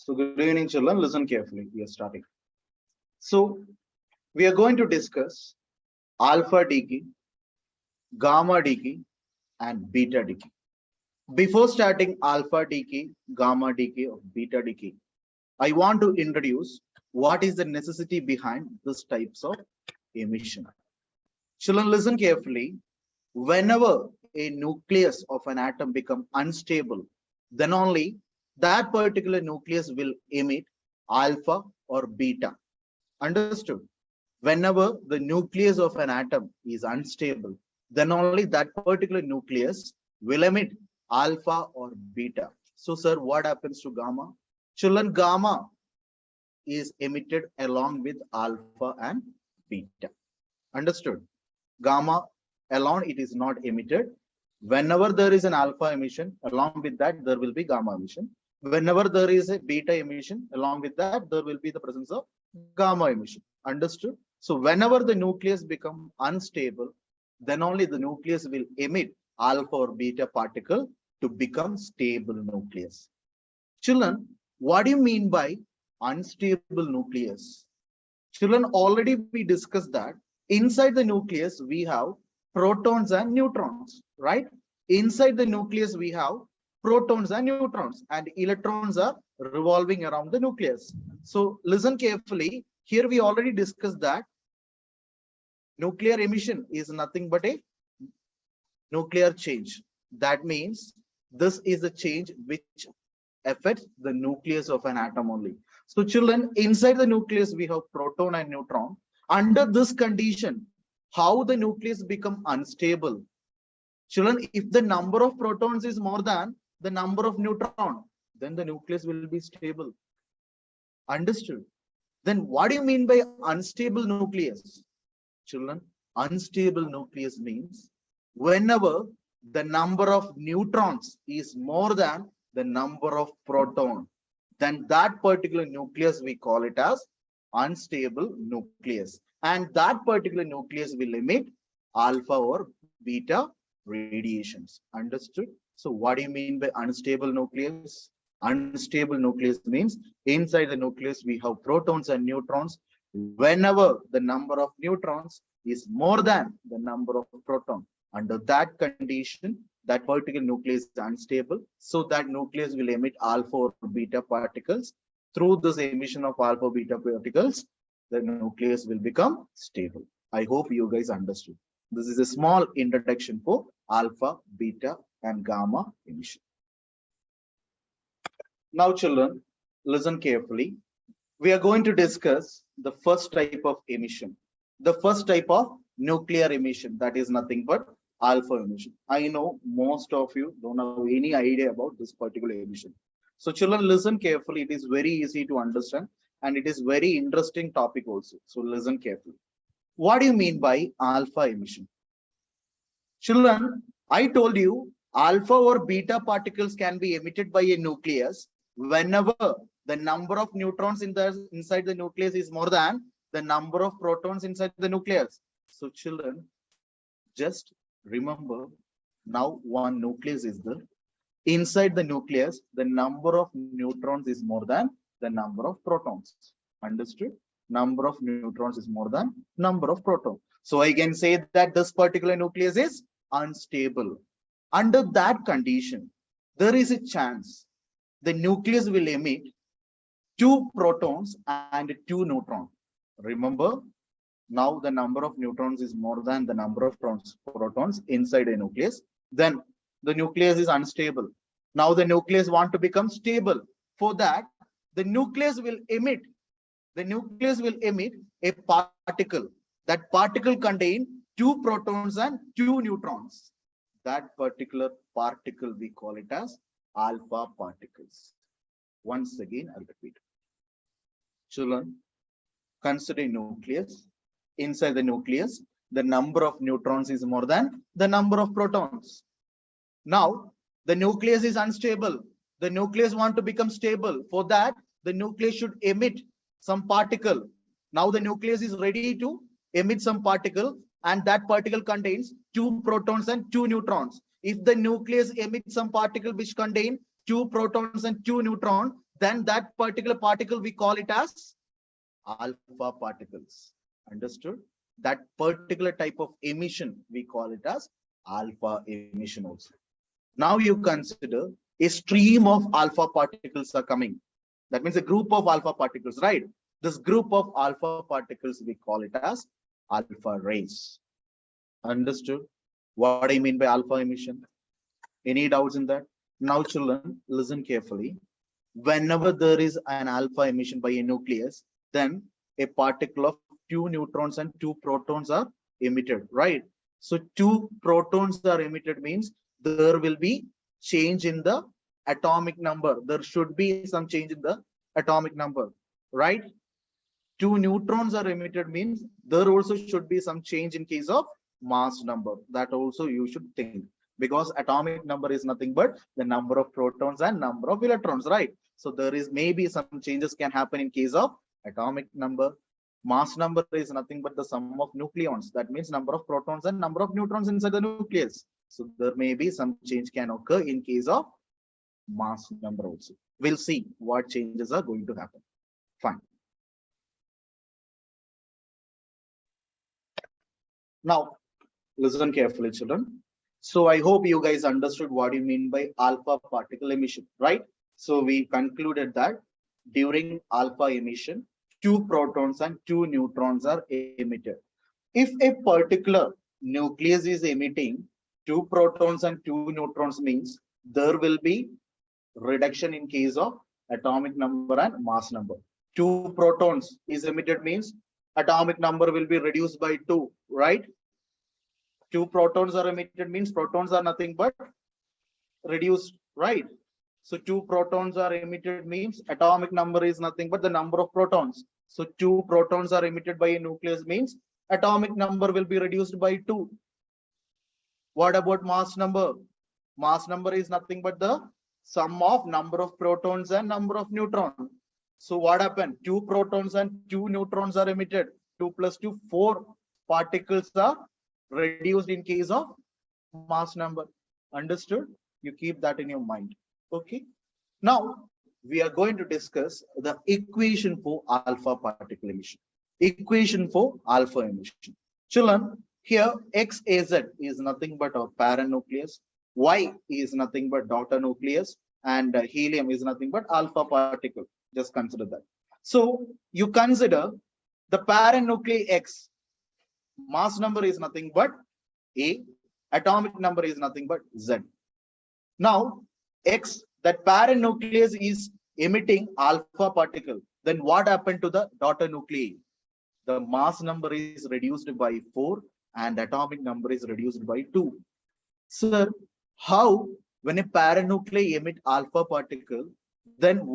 So good evening, children. Listen carefully. We are starting. So we are going to discuss alpha decay, gamma decay, and beta decay. Before starting alpha decay, gamma decay, or beta decay, I want to introduce what is the necessity behind these types of emission. Children, listen carefully. Whenever a nucleus of an atom becomes unstable, then only that particular nucleus will emit alpha or beta. Understood? Whenever the nucleus of an atom is unstable, then only that particular nucleus will emit alpha or beta. So, sir, what happens to gamma? Children, gamma is emitted along with alpha and beta. Understood? Gamma alone, it is not emitted. Whenever there is an alpha emission, along with that, there will be gamma emission. Whenever there is a beta emission, along with that, there will be the presence of gamma emission. Understood? So whenever the nucleus become unstable, then only the nucleus will emit alpha or beta particle to become stable nucleus. Children, what do you mean by unstable nucleus? Children, already we discussed that inside the nucleus we have protons and neutrons, right? Inside the nucleus we have protons and neutrons, and electrons are revolving around the nucleus. So listen carefully. Here we already discussed that nuclear emission is nothing but a nuclear change. That means this is a change which affects the nucleus of an atom only. So children, inside the nucleus we have proton and neutron. Under this condition, how the nucleus become unstable? Children, if the number of protons is more than the number of neutron, then the nucleus will be stable. Understood? Then what do you mean by unstable nucleus? Children, unstable nucleus means whenever the number of neutrons is more than the number of proton, then that particular nucleus we call it as unstable nucleus, and that particular nucleus will emit alpha or beta radiations. Understood? So what do you mean by unstable nucleus? Unstable nucleus means inside the nucleus we have protons and neutrons. Whenever the number of neutrons is more than the number of proton, under that condition, that particular nucleus is unstable. So that nucleus will emit alpha or beta particles. Through this emission of alpha beta particles, the nucleus will become stable. I hope you guys understood. This is a small introduction for alpha, beta, and gamma emission. Now, children, listen carefully. We are going to discuss the first type of emission. The first type of nuclear emission, that is nothing but alpha emission. I know most of you don't have any idea about this particular emission. So children, listen carefully. It is very easy to understand and it is very interesting topic also. So listen carefully. What do you mean by alpha emission? Children, I told you alpha or beta particles can be emitted by a nucleus whenever the number of neutrons inside the nucleus is more than the number of protons inside the nucleus. So children, just remember, now one nucleus is there. Inside the nucleus, the number of neutrons is more than the number of protons. Understood? Number of neutrons is more than number of protons. So I can say that this particular nucleus is unstable. Under that condition, there is a chance the nucleus will emit 2 protons and 2 neutrons. Remember, now the number of neutrons is more than the number of protons inside a nucleus. Then the nucleus is unstable. Now the nucleus want to become stable. For that, the nucleus will emit a particle. That particle contain 2 protons and 2 neutrons. That particular particle we call it as alpha particles. Once again, I'll repeat. Children, consider a nucleus. Inside the nucleus, the number of neutrons is more than the number of protons. Now, the nucleus is unstable. The nucleus want to become stable. For that, the nucleus should emit some particle. Now, the nucleus is ready to emit some particle, and that particle contains 2 protons and 2 neutrons. If the nucleus emits some particle which contain 2 protons and 2 neutrons, then that particular particle we call it as alpha particles. Understood? That particular type of emission we call it as alpha emission also. Now you consider a stream of alpha particles are coming. That means a group of alpha particles, right? This group of alpha particles we call it as alpha rays. Understood? What I mean by alpha emission? Any doubts in that? Now children, listen carefully. Whenever there is an alpha emission by a nucleus, then a particle of two neutrons and two protons are emitted, right? So two protons are emitted means there will be change in the atomic number. There should be some change in the atomic number, right? Two neutrons are emitted means there also should be some change in case of mass number. That also you should think, because atomic number is nothing but the number of protons and number of electrons, right? So there is maybe some changes can happen in case of atomic number. Mass number is nothing but the sum of nucleons. That means number of protons and number of neutrons inside the nucleus. So there may be some change can occur in case of mass number also. We'll see what changes are going to happen. Fine. Now, listen carefully, children. So I hope you guys understood what you mean by alpha particle emission, right? So we concluded that during alpha emission, two protons and two neutrons are emitted. If a particular nucleus is emitting two protons and two neutrons, means there will be reduction in case of atomic number and mass number. Two protons is emitted means atomic number will be reduced by 2, right? Two protons are emitted means protons are nothing but reduced, right? So two protons are emitted means atomic number is nothing but the number of protons. So two protons are emitted by a nucleus means atomic number will be reduced by 2. What about mass number? Mass number is nothing but the sum of number of protons and number of neutrons. So what happened? Two protons and two neutrons are emitted. 2 plus 2, 4 particles are reduced in case of mass number. Understood? You keep that in your mind. Okay. Now we are going to discuss the equation for alpha particle emission. Equation for alpha emission. Children, here Xaz is nothing but a parent nucleus, Y is nothing but daughter nucleus, and helium is nothing but alpha particle. Just consider that. So you consider the parent nuclei X, mass number is nothing but A, atomic number is nothing but Z. Now X, that parent nucleus is emitting alpha particle. Then what happened to the daughter nuclei? The mass number is reduced by 4 and atomic number is reduced by 2. Sir, how when a parent nuclei emit alpha particle, then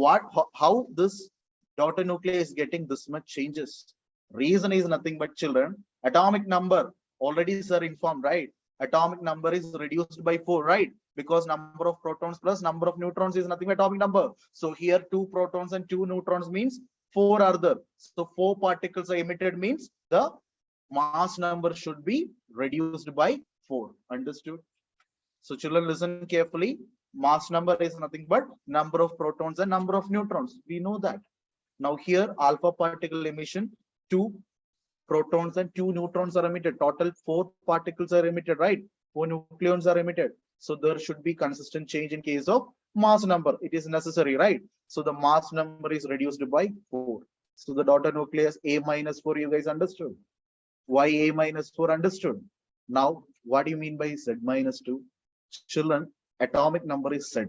how this daughter nuclei is getting this much changes? Reason is nothing but, children, atomic number already sir informed, right? Atomic number is reduced by 4, right? Because number of protons plus number of neutrons is nothing but atomic number. So here 2 protons and 2 neutrons means 4 are there. So 4 particles are emitted means the mass number should be reduced by 4. Understood? So children, listen carefully. Mass number is nothing but number of protons and number of neutrons. We know that. Now here alpha particle emission, 2 protons and 2 neutrons are emitted. Total 4 particles are emitted, right? 4 nucleons are emitted. So there should be consistent change in case of mass number. It is necessary, right? So the mass number is reduced by 4. So the daughter nucleus A minus 4, you guys understood? Why A minus 4? Understood? Now, what do you mean by Z minus 2? Children, atomic number is Z.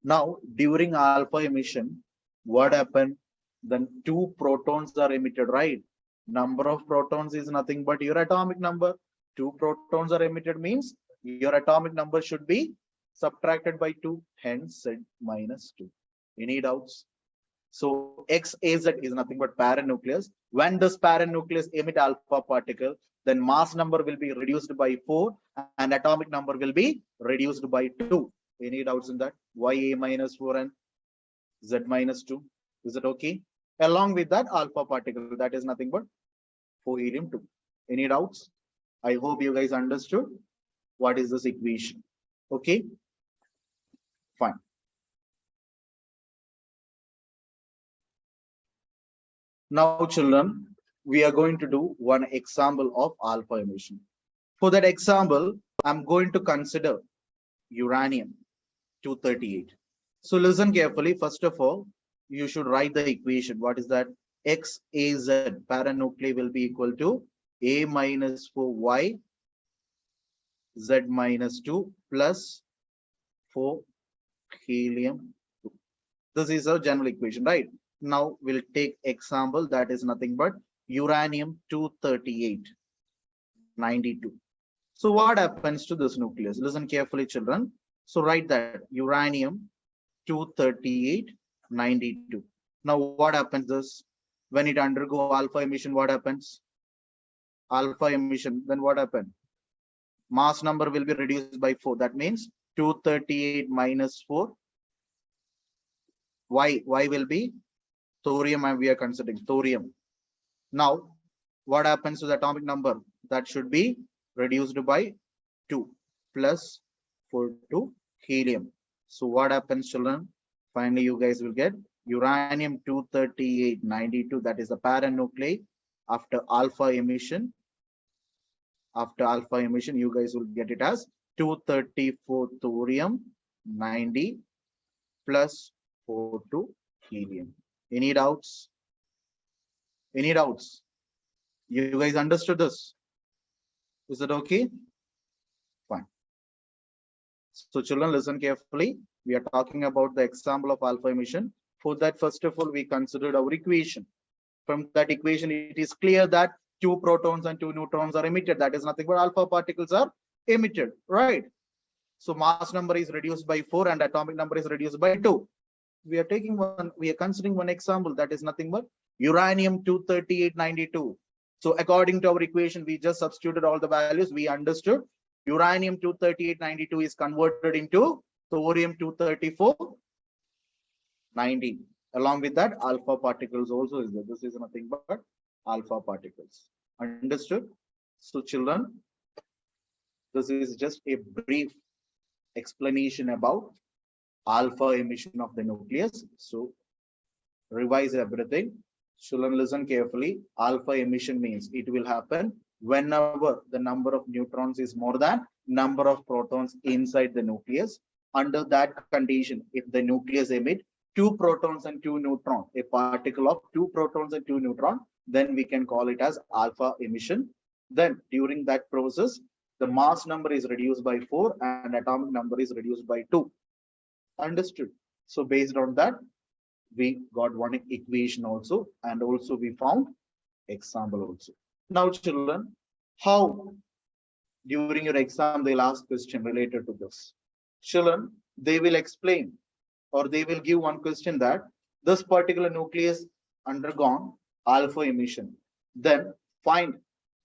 Now, during alpha emission, what happened? Then 2 protons are emitted, right? Number of protons is nothing but your atomic number. 2 protons are emitted means your atomic number should be subtracted by 2, hence Z minus 2. Any doubts? So Xaz is nothing but parent nucleus. When this parent nucleus emit alpha particle, then mass number will be reduced by 4 and atomic number will be reduced by 2. Any doubts in that? Why A minus 4 and Z minus 2? Is it okay? Along with that alpha particle, that is nothing but 4 helium 2. Any doubts? I hope you guys understood what is this equation. Okay, fine. Now, children, we are going to do one example of alpha emission. For that example, I'm going to consider uranium 238. So listen carefully. First of all, you should write the equation. What is that? XAZ paranuclei will be equal to A minus 4Y Z minus 2 plus 4 helium 2. This is our general equation, right? Now we'll take example that is nothing but uranium 238 92. So what happens to this nucleus? Listen carefully, children. So write that uranium 238 92. Now what happens this? When it undergo alpha emission, what happens? Alpha emission, then what happens? Mass number will be reduced by 4. That means 238 minus 4. Y will be thorium, and we are considering thorium. Now, what happens to the atomic number? That should be reduced by 2 plus 4 to helium. So what happens, children? Finally, you guys will get uranium 238 92. That is the paranuclei after alpha emission. After alpha emission, you guys will get it as 234 thorium 90 plus 4 to helium. Any doubts? Any doubts? You guys understood this? Is it okay? Fine. So children, listen carefully. We are talking about the example of alpha emission. For that, first of all, we considered our equation. From that equation, it is clear that 2 protons and 2 neutrons are emitted. That is nothing but alpha particles are emitted, right? So mass number is reduced by 4 and atomic number is reduced by 2. We are considering one example that is nothing but uranium 238 92. So according to our equation, we just substituted all the values. We understood uranium 238 92 is converted into thorium 234 90. Along with that, alpha particles also is there. This is nothing but alpha particles. Understood? So children, this is just a brief explanation about alpha emission of the nucleus. So revise everything. Children, listen carefully. Alpha emission means it will happen whenever the number of neutrons is more than number of protons inside the nucleus. Under that condition, if the nucleus emit 2 protons and 2 neutrons, a particle of 2 protons and 2 neutrons, then we can call it as alpha emission. Then during that process, the mass number is reduced by 4 and atomic number is reduced by 2. Understood? So based on that, we got one equation also, and also we found example also. Now children, how during your exam they'll ask question related to this? Children, they will explain or they will give one question that this particular nucleus undergone alpha emission. Then find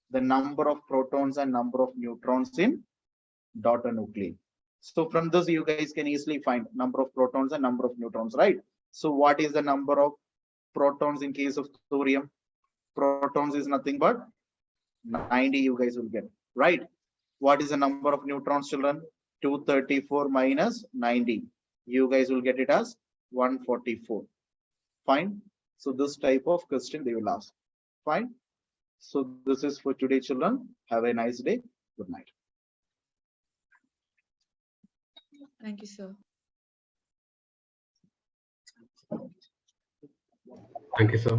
the number of protons and number of neutrons in daughter nuclei. So from this, you guys can easily find number of protons and number of neutrons, right? So what is the number of protons in case of thorium? Protons is nothing but 90, you guys will get, right? What is the number of neutrons, children? 234 minus 90. You guys will get it as 144. Fine. So this type of question they will ask. Fine. So this is for today, children. Have a nice day. Good night. Thank you, sir. Thank you, sir.